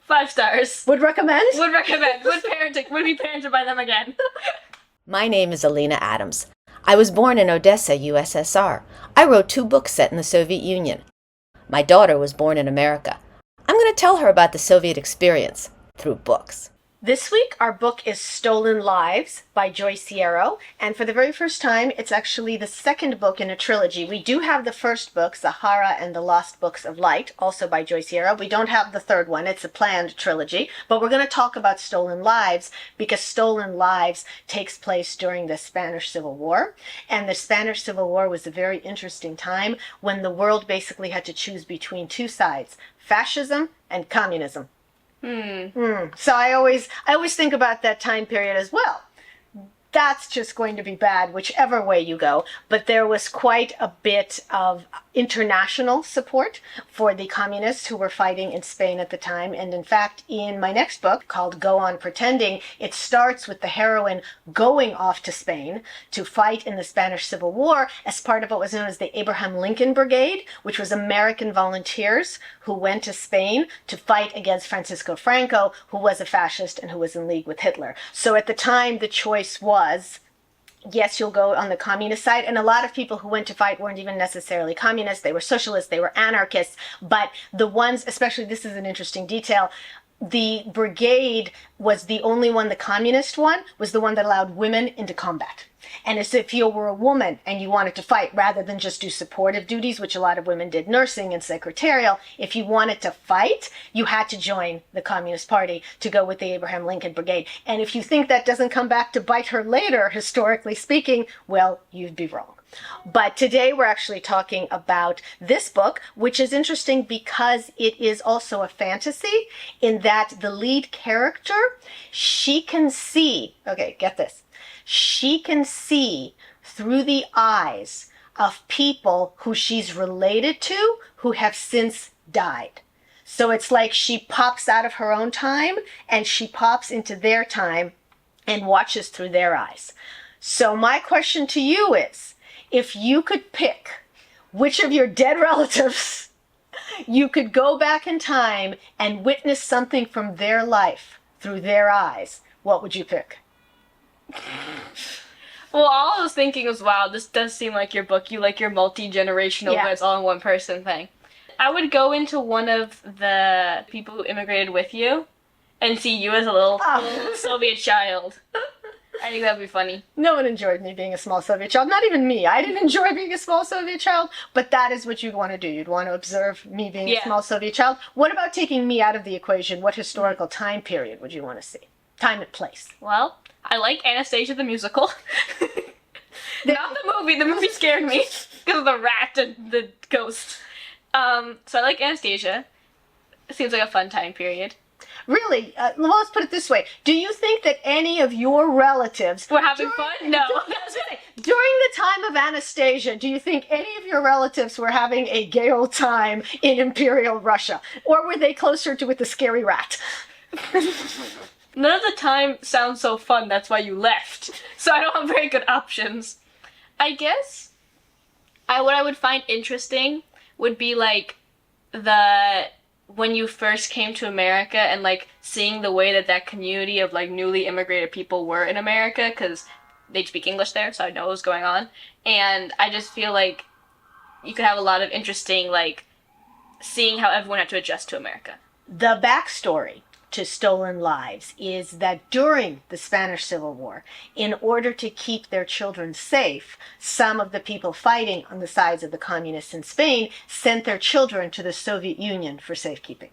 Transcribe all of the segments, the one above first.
5 stars. Would recommend? Would recommend. Would be parented by them again. My name is Alina Adams. I was born in Odessa, USSR. I wrote 2 books set in the Soviet Union. My daughter was born in America. I'm going to tell her about the Soviet experience through books. This week, our book is Stolen Lives by Joyce Yarrow, and for the very first time, it's actually the second book in a trilogy. We do have the first book, Sahara and the Lost Books of Light, also by Joyce Yarrow. We don't have the third one. It's a planned trilogy, but we're going to talk about Stolen Lives because Stolen Lives takes place during the Spanish Civil War, and the Spanish Civil War was a very interesting time when the world basically had to choose between 2 sides, fascism and communism. So I always think about that time period as well. That's just going to be bad whichever way you go. But there was quite a bit of international support for the communists who were fighting in Spain at the time. And in fact, in my next book called Go On Pretending, it starts with the heroine going off to Spain to fight in the Spanish Civil War as part of what was known as the Abraham Lincoln Brigade, which was American volunteers who went to Spain to fight against Francisco Franco, who was a fascist and who was in league with Hitler. So at the time, the choice was, yes, you'll go on the communist side. And a lot of people who went to fight weren't even necessarily communists. They were socialists, they were anarchists. But the ones, especially, this is an interesting detail, the brigade was the only one, the communist one, was the one that allowed women into combat. And as if you were a woman and you wanted to fight, rather than just do supportive duties, which a lot of women did, nursing and secretarial, if you wanted to fight, you had to join the Communist Party to go with the Abraham Lincoln Brigade. And if you think that doesn't come back to bite her later, historically speaking, well, you'd be wrong. But today we're actually talking about this book, which is interesting because it is also a fantasy in that the lead character, she can see, okay, get this, she can see through the eyes of people who she's related to who have since died. So it's like she pops out of her own time and she pops into their time and watches through their eyes. So my question to you is, if you could pick which of your dead relatives you could go back in time and witness something from their life through their eyes, what would you pick? Well, all I was thinking was, wow, this does seem like your book. You like your multi-generational, but it's all in one person thing. I would go into one of the people who immigrated with you and see you as a little Soviet child. I think that'd be funny. No one enjoyed me being a small Soviet child. Not even me. I didn't enjoy being a small Soviet child, but that is what you'd want to do. You'd want to observe me being a small Soviet child. What about taking me out of the equation? What historical time period would you want to see? Time and place. Well, I like Anastasia the musical. Not the movie. The movie scared me because of the rat and the ghost. So I like Anastasia. It seems like a fun time period. Really? Well, let's put it this way. Do you think that any of your relatives were having fun? No. During the time of Anastasia, do you think any of your relatives were having a gay old time in Imperial Russia? Or were they closer to with the scary rat? None of the time sounds so fun, that's why you left. So I don't have very good options. I guess what I would find interesting would be like when you first came to America and like seeing the way that community of like newly immigrated people were in America, because they'd speak English there, so I know what was going on. And I just feel like you could have a lot of interesting like seeing how everyone had to adjust to America. The backstory to Stolen Lives is that during the Spanish Civil War, in order to keep their children safe, some of the people fighting on the sides of the communists in Spain sent their children to the Soviet Union for safekeeping.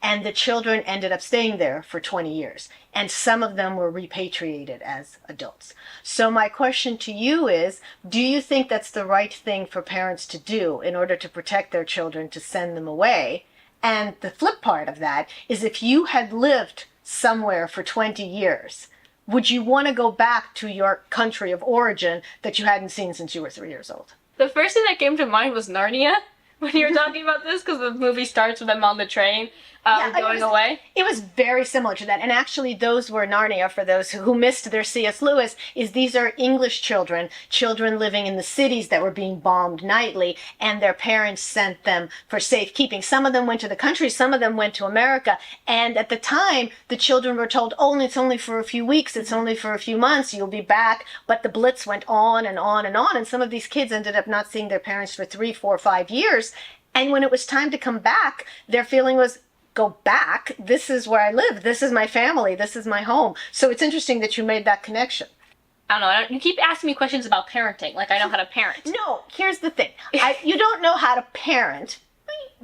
And the children ended up staying there for 20 years. And some of them were repatriated as adults. So my question to you is, do you think that's the right thing for parents to do in order to protect their children, to send them away? And the flip part of that is, if you had lived somewhere for 20 years, would you want to go back to your country of origin that you hadn't seen since you were 3 years old? The first thing that came to mind was Narnia, when you were talking about this? Because the movie starts with them on the train going away. It was very similar to that. And actually, those were Narnia, for those who missed their C.S. Lewis, is these are English children living in the cities that were being bombed nightly, and their parents sent them for safekeeping. Some of them went to the country, some of them went to America. And at the time, the children were told, oh, it's only for a few weeks, it's only for a few months, you'll be back. But the Blitz went on and on and on, and some of these kids ended up not seeing their parents for 3, 4, 5 years. And when it was time to come back, their feeling was, go back, this is where I live, this is my family, this is my home. So it's interesting that you made that connection. I don't know, you keep asking me questions about parenting, like I know how to parent. No, here's the thing. You don't know how to parent,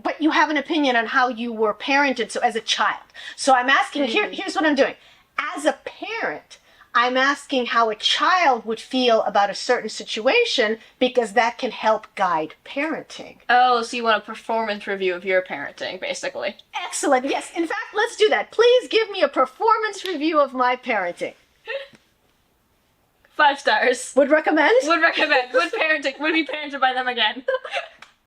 but you have an opinion on how you were parented so as a child. So I'm asking, here's what I'm doing. As a parent, I'm asking how a child would feel about a certain situation, because that can help guide parenting. Oh, so you want a performance review of your parenting, basically. Excellent. Yes. In fact, let's do that. Please give me a performance review of my parenting. 5 stars. Would recommend? Would recommend. Would be parented by them again.